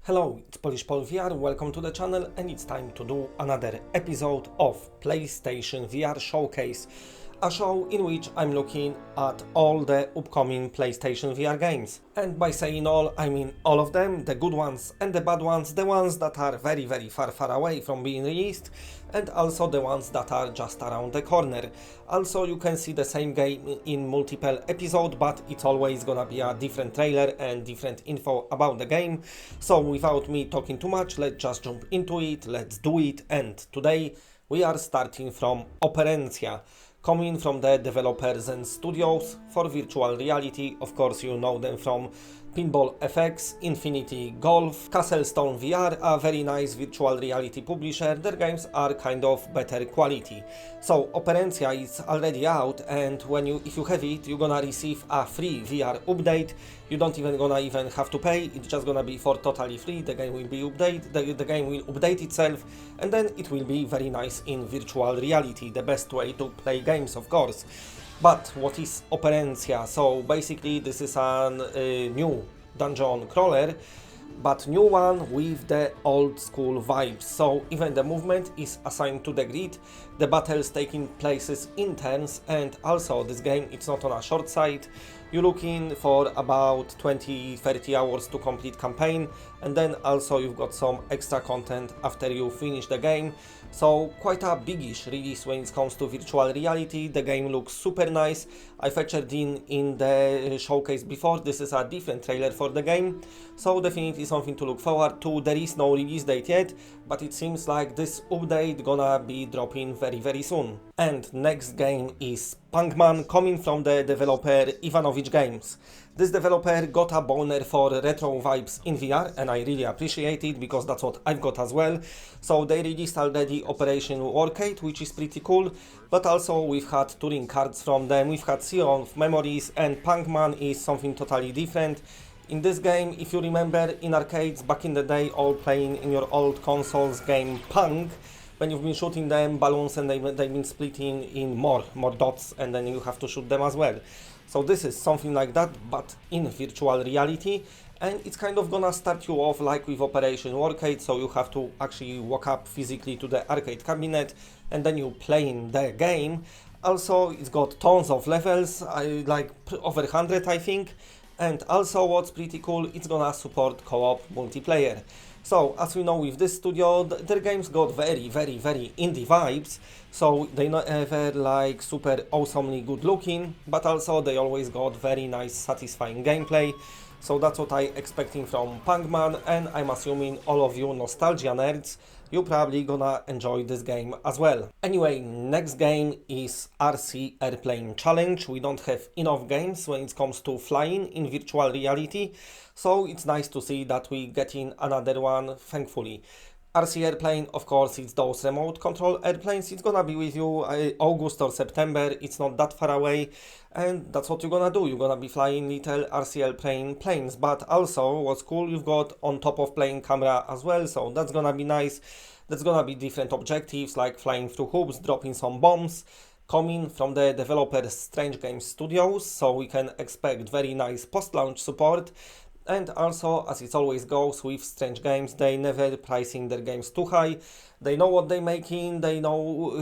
Hello, it's Polish Pol VR, welcome to the channel, and it's time to do another episode of PlayStation VR Showcase, a show in which I'm looking at all the upcoming PlayStation VR games. And by saying all, I mean all of them, the good ones and the bad ones, the ones that are very far away from being released, and also the ones that are just around the corner. Also, you can see the same game in multiple episodes, but it's always gonna be a different trailer and different info about the game. So without me talking too much, let's just jump into it, let's do it, and today we are starting from Operencia, coming from the developers and studios for virtual reality. Of course, you know them from Pinball FX, Infinity Golf, Castlestone VR, a very nice virtual reality publisher. Their games are kind of better quality. So Operencia is already out, and if you have it, you're gonna receive a free VR update. You don't gonna have to pay. It's just gonna be for totally free. The game will be the game will update itself, and then it will be very nice in virtual reality. The best way to play games, of course. But what is Operencia? So basically this is a new dungeon crawler, but new one with the old school vibes. So even the movement is assigned to the grid, the battles taking places in turns, and also this game, it's not on a short side. You're looking for about 20-30 hours to complete campaign, and then also you've got some extra content after you finish the game. So quite a biggish release when it comes to virtual reality. The game looks super nice. I featured in the showcase before. This is a different trailer for the game, so definitely something to look forward to. There is no release date yet, but it seems like this update gonna be dropping very soon. And next game is PANGMAN, coming from the developer Ivanovich Games. This developer got a boner for retro vibes in VR, and I really appreciate it because that's what I've got as well. So they released already Operation Warcade, which is pretty cool, but also we've had touring cards from them, we've had Sea of Memories, and PANGMAN is something totally different. In this game, if you remember in arcades back in the day, all playing in your old consoles game Pang, when you've been shooting them balloons and they've been splitting in more dots, and then you have to shoot them as well. So this is something like that, but in virtual reality, and it's kind of gonna start you off like with Operation Warcade, so you have to actually walk up physically to the arcade cabinet, and then you playing the game. Also, it's got tons of levels, like over 100 I think, and also what's pretty cool, it's gonna support co-op multiplayer. So, as we know with this studio, their games got very indie vibes, so they're not ever like super awesomely good looking, but also they always got very nice satisfying gameplay. So that's what I'm expecting from PANGMAN, and I'm assuming all of you nostalgia nerds, you're probably gonna enjoy this game as well. Anyway, next game is RC Airplane Challenge. We don't have enough games when it comes to flying in virtual reality, so it's nice to see that we getting another one, thankfully. RC Airplane, of course, it's those remote control airplanes. It's gonna be with you August or September, it's not that far away, and that's what you're gonna do. You're gonna be flying little RC Airplane planes, but also what's cool, you've got on top of plane camera as well, so that's gonna be nice. That's gonna be different objectives like flying through hoops, dropping some bombs, coming from the developer Strange Games Studios, so we can expect very nice post-launch support. And also, as it always goes with Strange Games, they never pricing their games too high. They know what they're making, they know,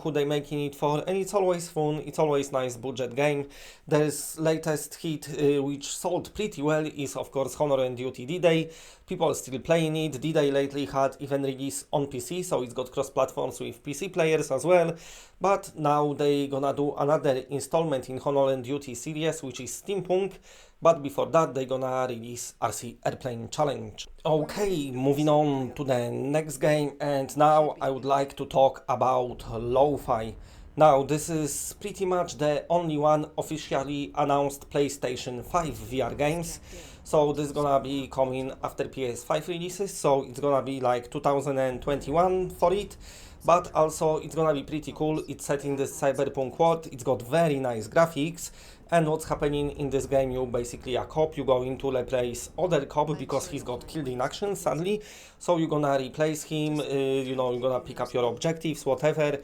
who they're making it for, and it's always fun, it's always nice budget game. Their latest hit, which sold pretty well, is of course Honor and Duty D-Day. People are still playing it. D-Day lately had even release on PC, so it's got cross-platforms with PC players as well. But now they gonna do another installment in Honor and Duty series, which is Steampunk. But before that, they're gonna release RC Airplane Challenge. Okay, moving on to the next game, and now I would like to talk about LoFi. Now, this is pretty much the only one officially announced PlayStation 5 VR games. So this is gonna be coming after PS5 releases, so it's gonna be like 2021 for it. But also it's gonna be pretty cool. It's set in the cyberpunk world, it's got very nice graphics. And what's happening in this game, you basically a cop, you go into replace other cop because he's got killed in action sadly. So you're gonna replace him, you're gonna pick up your objectives, whatever.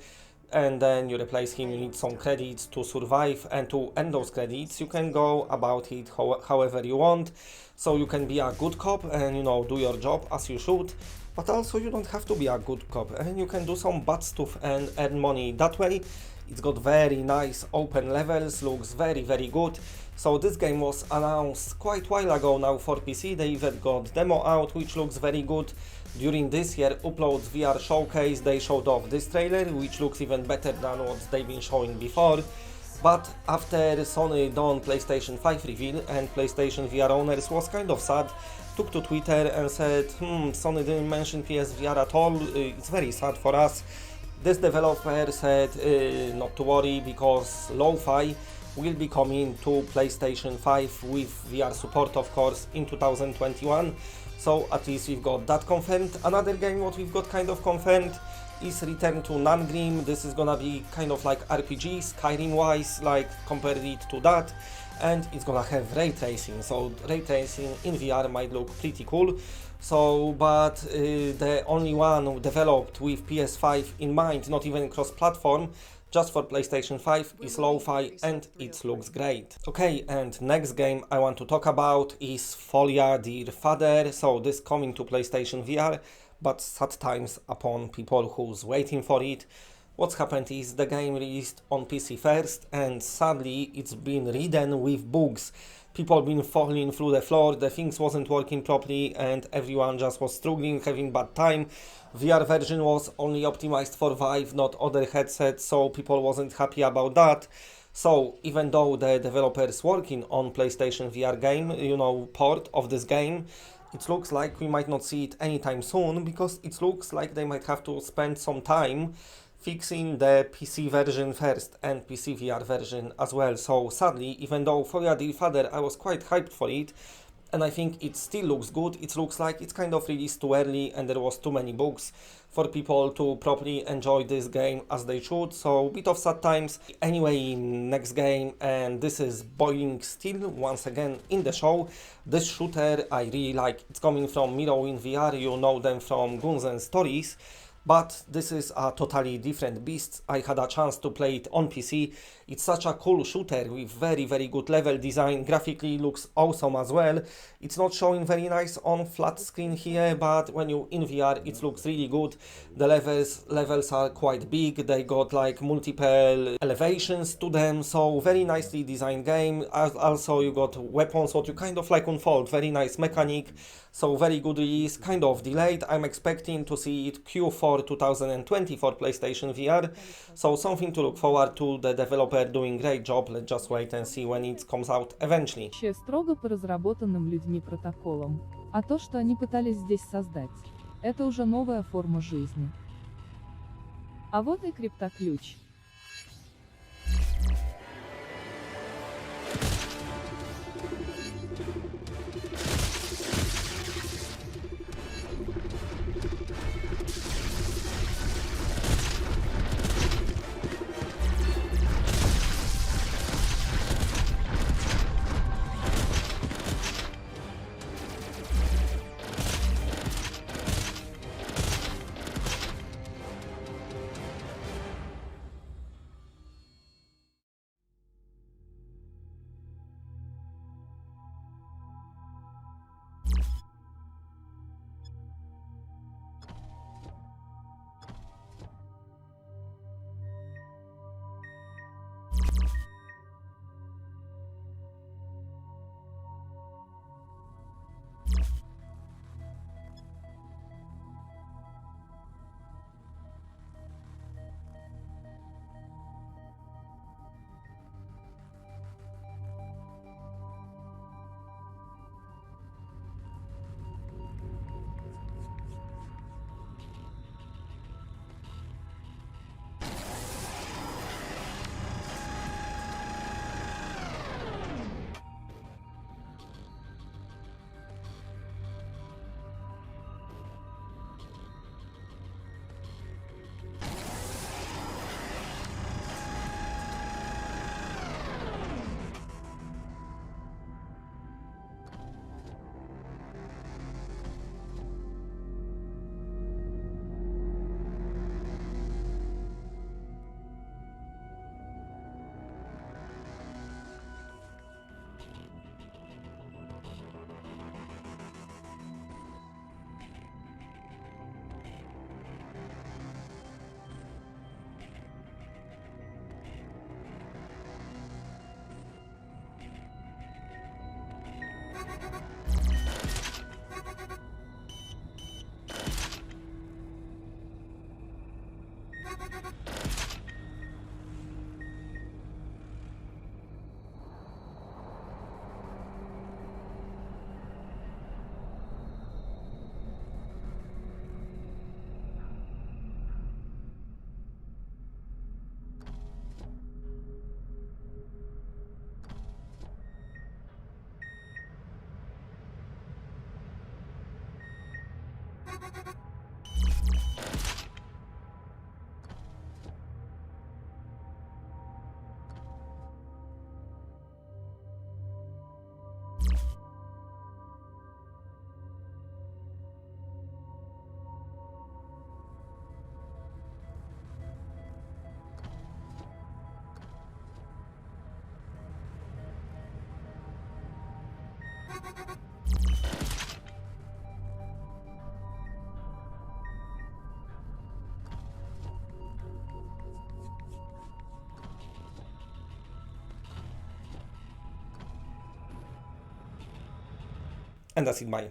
and then you replace him, you need some credits to survive, and to earn those credits you can go about it however you want. So you can be a good cop and, you know, do your job as you should, but also you don't have to be a good cop and you can do some bad stuff and earn money that way. It's got very nice open levels, looks very good. So this game was announced quite a while ago now for PC. They even got demo out, which looks very good. During this year Uploads VR showcase they showed off this trailer, which looks even better than what they've been showing before. But after Sony done PlayStation 5 reveal, and PlayStation VR owners was kind of sad, took to Twitter and said, Sony didn't mention PSVR at all, it's very sad for us. This developer said not to worry, because LoFi will be coming to PlayStation 5 with VR support, of course, in 2021. So at least we've got that confirmed. Another game what we've got kind of confirmed is Return to Nangrim. This is gonna be kind of like RPG, Skyrim wise, like compared it to that. And it's gonna have ray tracing, so ray tracing in VR might look pretty cool. So, but the only one developed with PS5 in mind, not even cross-platform, just for PlayStation 5, is LoFi, and it looks great. Okay, and next game I want to talk about is FOLLIA Dear Father. So this coming to PlayStation VR, but sad times upon people who's waiting for it. What's happened is the game released on PC first, and sadly it's been ridden with bugs. People been falling through the floor, the things wasn't working properly, and everyone just was struggling, having bad time. VR version was only optimized for Vive, not other headsets, so people wasn't happy about that. So even though the developers working on PlayStation VR game, you know, port of this game, it looks like we might not see it anytime soon, because it looks like they might have to spend some time fixing the PC version first and PC VR version as well. So sadly, even though FOLLIA Dear Father, I was quite hyped for it, and I think it still looks good, it looks like it's kind of released too early and there was too many bugs for people to properly enjoy this game as they should. So bit of sad times. Anyway, next game, and this is Boiling Steel once again in the show. This shooter I really like. It's coming from Mirrorwind VR, you know them from Guns and Stories. But this is a totally different beast. I had a chance to play it on PC. It's such a cool shooter with very good level design. Graphically looks awesome as well. It's not showing very nice on flat screen here, but when you in VR it looks really good. The levels are quite big. They got like multiple elevations to them, so very nicely designed game. Also you got weapons what you kind of like unfold. Very nice mechanic. So very good release, kind of delayed. I'm expecting to see it Q4 2020 for PlayStation VR. So something to look forward to. The developer doing great job. Let's just wait and see when it comes out eventually. Строго по разработанным людьми протоколам, а то, что они пытались здесь создать, это уже новая форма жизни. А вот и криптоключ. And that's it, bye.